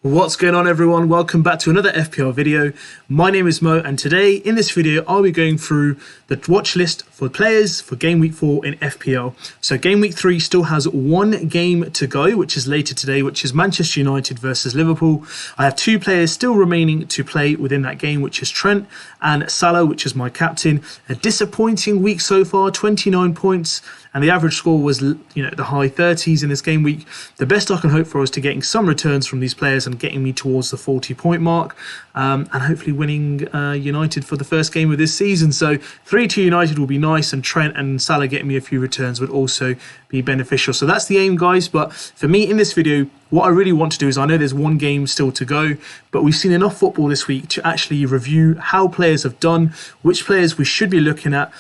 What's going on, everyone? Welcome back to another FPL video. My name is Mo, and today in this video I'll be going through the watch list for players for game week 4 in FPL. So game week 3 still has one game to go, which is later today, which is Manchester United versus Liverpool. I have two players still remaining to play within that game, which is Trent and Salah, which is my captain. A disappointing week so far, 29 points, and the average score was, the high 30s in this game week. The best I can hope for is to getting some returns from these players and getting me towards the 40-point mark, and hopefully winning United for the first game of this season. So 3-2 United will be nice, and Trent and Salah getting me a few returns would also be beneficial. So that's the aim, guys. But for me in this video, what I really want to do is, I know there's one game still to go, but we've seen enough football this week to actually review how players have done, which players we should be looking at,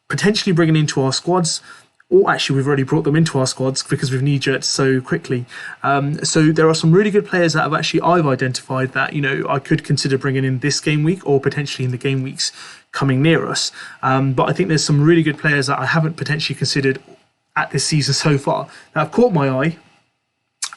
potentially bringing into our squads. Or actually, we've already brought them into our squads because we've knee-jerked so quickly. So there are some really good players that I've identified that, I could consider bringing in this game week or potentially in the game weeks coming near us. But I think there's some really good players that I haven't potentially considered at this season so far that have caught my eye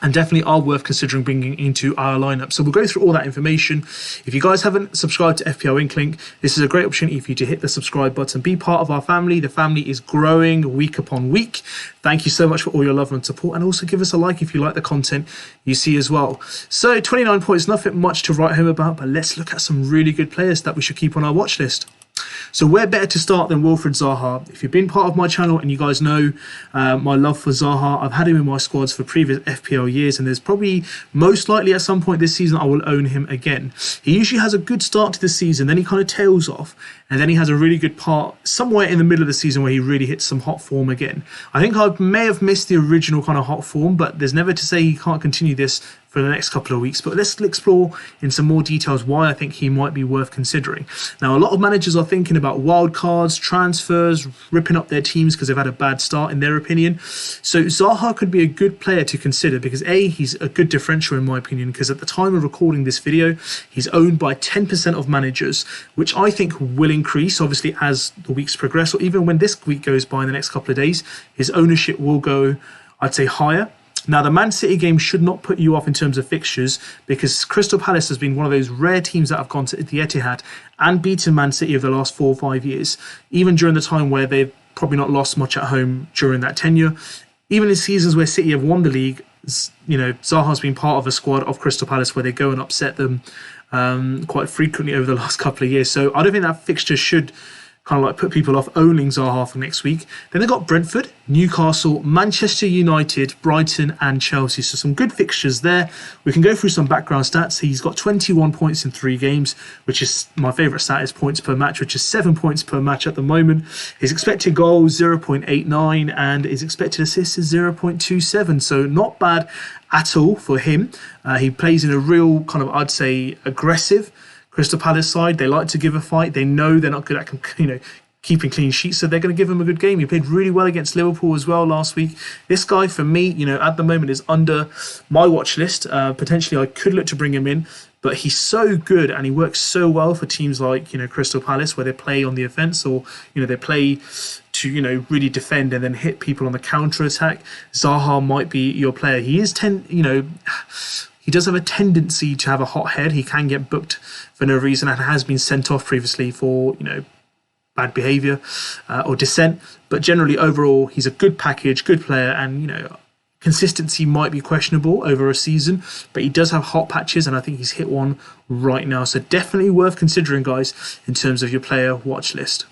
and definitely are worth considering bringing into our lineup. So we'll go through all that information. If you guys haven't subscribed to FPL INKLING, this is a great opportunity for you to hit the subscribe button, be part of our family. The family is growing week upon week. Thank you so much for all your love and support, and also give us a like if you like the content you see as well. So 29 points, nothing much to write home about, but let's look at some really good players that we should keep on our watch list. So where better to start than Wilfried Zaha? If you've been part of my channel and you guys know my love for Zaha, I've had him in my squads for previous FPL years, and there's probably most likely at some point this season I will own him again. He usually has a good start to the season, then he kind of tails off, and then he has a really good part somewhere in the middle of the season where he really hits some hot form again. I think I may have missed the original kind of hot form, but there's never to say he can't continue this for the next couple of weeks. But let's explore in some more details why I think he might be worth considering. Now, a lot of managers are thinking about wild cards, transfers, ripping up their teams because they've had a bad start in their opinion. So Zaha could be a good player to consider because A, he's a good differential in my opinion, because at the time of recording this video, he's owned by 10% of managers, which I think will increase obviously as the weeks progress, or even when this week goes by in the next couple of days, his ownership will go, I'd say, higher. Now, the Man City game should not put you off in terms of fixtures, because Crystal Palace has been one of those rare teams that have gone to the Etihad and beaten Man City over the last 4 or 5 years, even during the time where they've probably not lost much at home during that tenure. Even in seasons where City have won the league, Zaha's been part of a squad of Crystal Palace where they go and upset them quite frequently over the last couple of years. So I don't think that fixture should kind of like put people off owning Zaha for next week. Then they've got Brentford, Newcastle, Manchester United, Brighton and Chelsea. So some good fixtures there. We can go through some background stats. He's got 21 points in 3 games, which is my favourite stat is points per match, which is 7 points per match at the moment. His expected goal 0.89 and his expected assist is 0.27. So not bad at all for him. He plays in a real kind of, I'd say, aggressive Crystal Palace side. They like to give a fight. They know they're not good at, keeping clean sheets, so they're going to give him a good game. He played really well against Liverpool as well last week. This guy, for me, at the moment is under my watch list. Potentially, I could look to bring him in, but he's so good and he works so well for teams like, Crystal Palace, where they play on the offence, or, they play to, really defend and then hit people on the counter-attack. Zaha might be your player. He is he does have a tendency to have a hot head. He can get booked for no reason and has been sent off previously for, bad behaviour or dissent. But generally, overall, he's a good package, good player, and, consistency might be questionable over a season, but he does have hot patches, and I think he's hit one right now. So definitely worth considering, guys, in terms of your player watch list.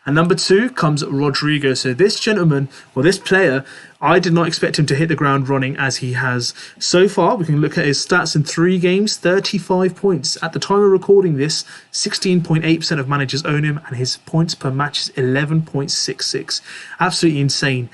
And number 2 comes Rodrigo. So this gentleman, or this player, I did not expect him to hit the ground running as he has. So far, we can look at his stats in 3 games, 35 points. At the time of recording this, 16.8% of managers own him, and his points per match is 11.66. Absolutely insane.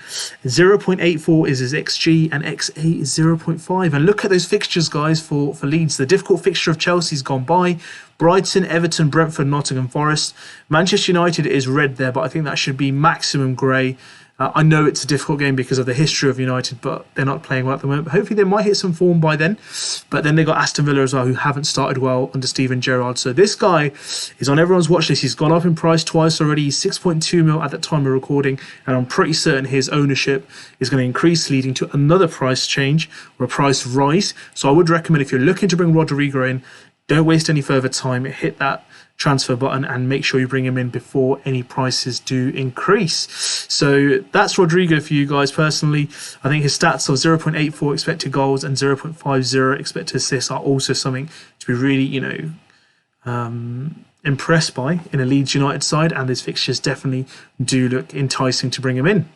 0.84 is his XG, and XA is 0.5. And look at those fixtures, guys, for Leeds. The difficult fixture of Chelsea's gone by. Brighton, Everton, Brentford, Nottingham Forest. Manchester United is red there, but I think that should be maximum grey. I know it's a difficult game because of the history of United, but they're not playing well at the moment. But hopefully they might hit some form by then. But then they got Aston Villa as well, who haven't started well under Steven Gerrard. So this guy is on everyone's watch list. He's gone up in price twice already. He's 6.2 mil at the time of recording, and I'm pretty certain his ownership is going to increase, leading to another price change or a price rise. So I would recommend, if you're looking to bring Rodrigo in, don't waste any further time. Hit that transfer button and make sure you bring him in before any prices do increase. So that's Rodrigo for you guys. Personally, I think his stats of 0.84 expected goals and 0.50 expected assists are also something to be really, impressed by in a Leeds United side, and his fixtures definitely do look enticing to bring him in.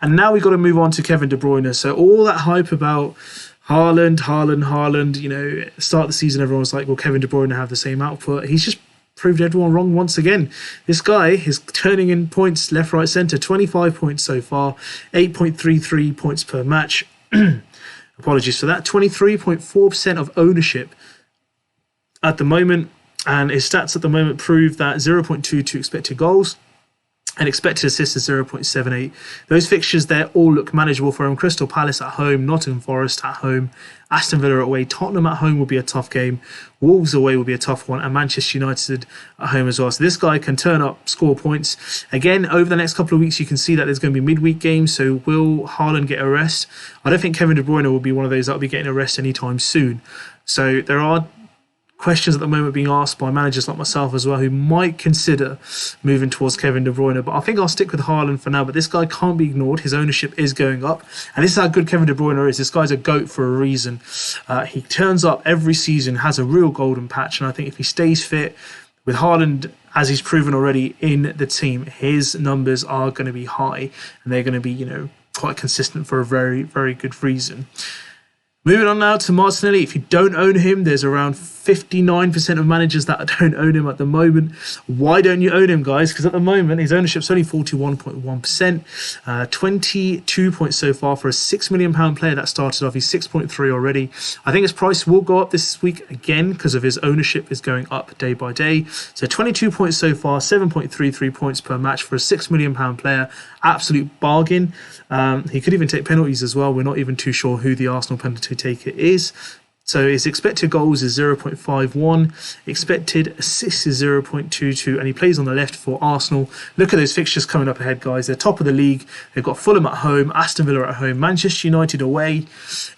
And now we've got to move on to Kevin De Bruyne. So all that hype about Haaland, start of the season, everyone was like, will Kevin De Bruyne have the same output? He's just proved everyone wrong once again. This guy is turning in points left, right, centre. 25 points so far, 8.33 points per match. Apologies for that. 23.4% of ownership at the moment. And his stats at the moment prove that 0.22 expected goals and expected assists is 0.78. Those fixtures there all look manageable for him. Crystal Palace at home, Nottingham Forest at home, Aston Villa away, Tottenham at home will be a tough game, Wolves away will be a tough one, and Manchester United at home as well. So this guy can turn up, score points. Again, over the next couple of weeks, you can see that there's going to be midweek games, so will Haaland get a rest? I don't think Kevin De Bruyne will be one of those that will be getting a rest anytime soon. So there are questions at the moment being asked by managers like myself as well, who might consider moving towards Kevin De Bruyne. But I think I'll stick with Haaland for now. But this guy can't be ignored. His ownership is going up. And this is how good Kevin De Bruyne is. This guy's a GOAT for a reason. He turns up every season, has a real golden patch. And I think if he stays fit, with Haaland, as he's proven already in the team, his numbers are going to be high. And they're going to be, quite consistent for a very, very good reason. Moving on now to Martinelli. If you don't own him, there's around 59% of managers that don't own him at the moment. Why don't you own him, guys? Because at the moment, his ownership's only 41.1%. 22 points so far for a £6 million player that started off. He's 6.3 already. I think his price will go up this week again because of his ownership is going up day by day. So 22 points so far, 7.33 points per match for a £6 million player. Absolute bargain. He could even take penalties as well. We're not even too sure who the Arsenal penalty taker is. So his expected goals is 0.51, expected assists is 0.22, and he plays on the left for Arsenal. Look at those fixtures coming up ahead, guys. They're top of the league. They've got Fulham at home, Aston Villa at home, Manchester United away,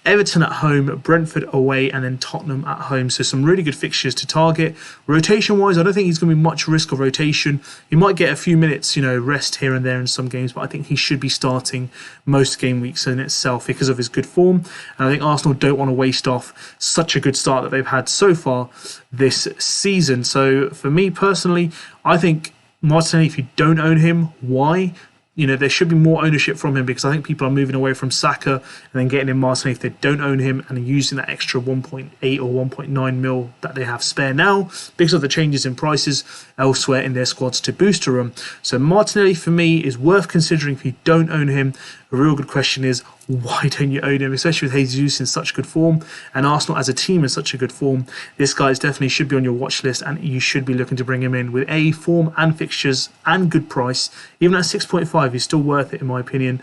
Everton at home, Brentford away, and then Tottenham at home. So some really good fixtures to target. Rotation-wise, I don't think he's going to be much risk of rotation. He might get a few minutes, rest here and there in some games, but I think he should be starting most game weeks in itself because of his good form. And I think Arsenal don't want to waste off such a good start that they've had so far this season. So for me personally, I think Martinelli, if you don't own him, why? There should be more ownership from him because I think people are moving away from Saka and then getting in Martinelli if they don't own him and using that extra 1.8 or 1.9 mil that they have spare now because of the changes in prices elsewhere in their squads to booster them. So Martinelli for me is worth considering if you don't own him. A real good question is, why don't you own him, especially with Jesus in such good form and Arsenal as a team in such a good form? This guy definitely should be on your watch list and you should be looking to bring him in with form and fixtures and good price. Even at 6.5, he's still worth it in my opinion.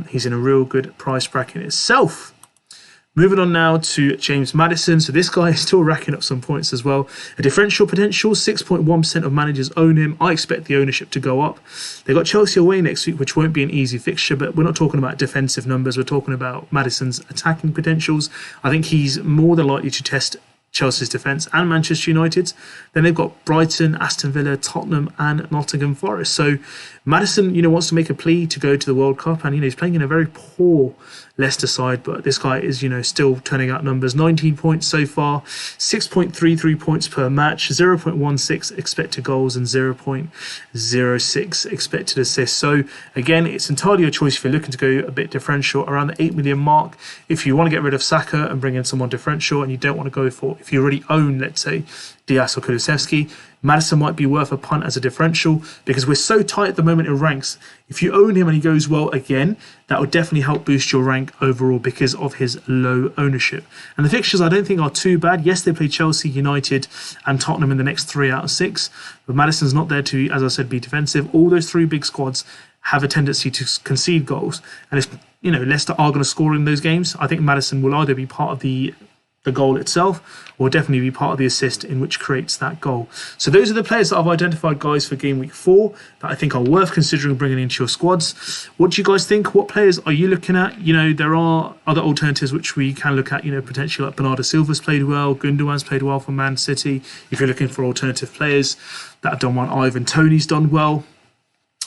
He's in a real good price bracket itself. Moving on now to James Madison. So this guy is still racking up some points as well. A differential potential, 6.1% of managers own him. I expect the ownership to go up. They've got Chelsea away next week, which won't be an easy fixture, but we're not talking about defensive numbers. We're talking about Madison's attacking potentials. I think he's more than likely to test Chelsea's defence and Manchester United's. Then they've got Brighton, Aston Villa, Tottenham and Nottingham Forest. So Madison, wants to make a plea to go to the World Cup and, he's playing in a very poor Leicester side, but this guy is, still turning out numbers. 19 points so far, 6.33 points per match, 0.16 expected goals and 0.06 expected assists. So again, it's entirely your choice if you're looking to go a bit differential around the 8 million mark. If you want to get rid of Saka and bring in someone differential and you don't want to go for, if you already own, let's say, Diaz or Kulusevski, Madison might be worth a punt as a differential because we're so tight at the moment in ranks. If you own him and he goes well again, that would definitely help boost your rank overall because of his low ownership. And the fixtures I don't think are too bad. Yes, they play Chelsea, United and Tottenham in the next 3 out of 6. But Madison's not there to, as I said, be defensive. All those 3 big squads have a tendency to concede goals, and if Leicester are going to score in those games, I think Madison will either be part of the goal itself or definitely be part of the assist in which creates that goal. So those are the players that I've identified, guys, for game week 4 that I think are worth considering bringing into your squads. What do you guys think? What players are you looking at? There are other alternatives which we can look at, potentially like Bernardo Silva's played well, Gundogan's played well for Man City. If you're looking for alternative players that have done well, Ivan Toney's done well,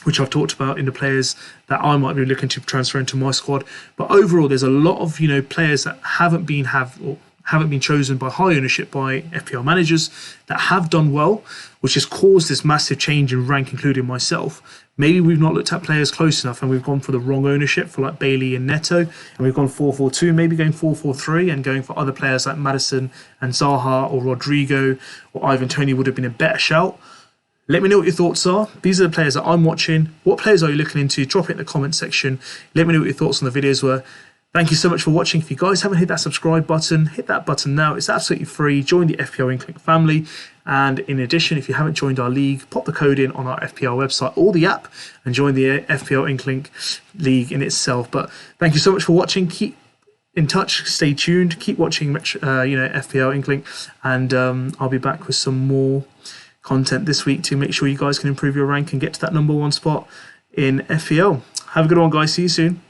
which I've talked about in the players that I might be looking to transfer into my squad. But overall, there's a lot of players that haven't been chosen by high ownership by FPL managers that have done well, which has caused this massive change in rank, including myself. Maybe we've not looked at players close enough and we've gone for the wrong ownership for like Bailey and Neto, and we've gone 4-4-2, maybe going 4-4-3 and going for other players like Madison and Zaha or Rodrigo or Ivan Toney would have been a better shout. Let me know what your thoughts are. These are the players that I'm watching. What players are you looking into? Drop it in the comment section. Let me know what your thoughts on the videos were. Thank you so much for watching. If you guys haven't hit that subscribe button, hit that button now. It's absolutely free. Join the FPL INKLING family. And in addition, if you haven't joined our league, pop the code in on our FPL website or the app and join the FPL INKLING league in itself. But thank you so much for watching. Keep in touch. Stay tuned. Keep watching FPL INKLING. And I'll be back with some more content this week to make sure you guys can improve your rank and get to that #1 spot in FPL. Have a good one, guys. See you soon.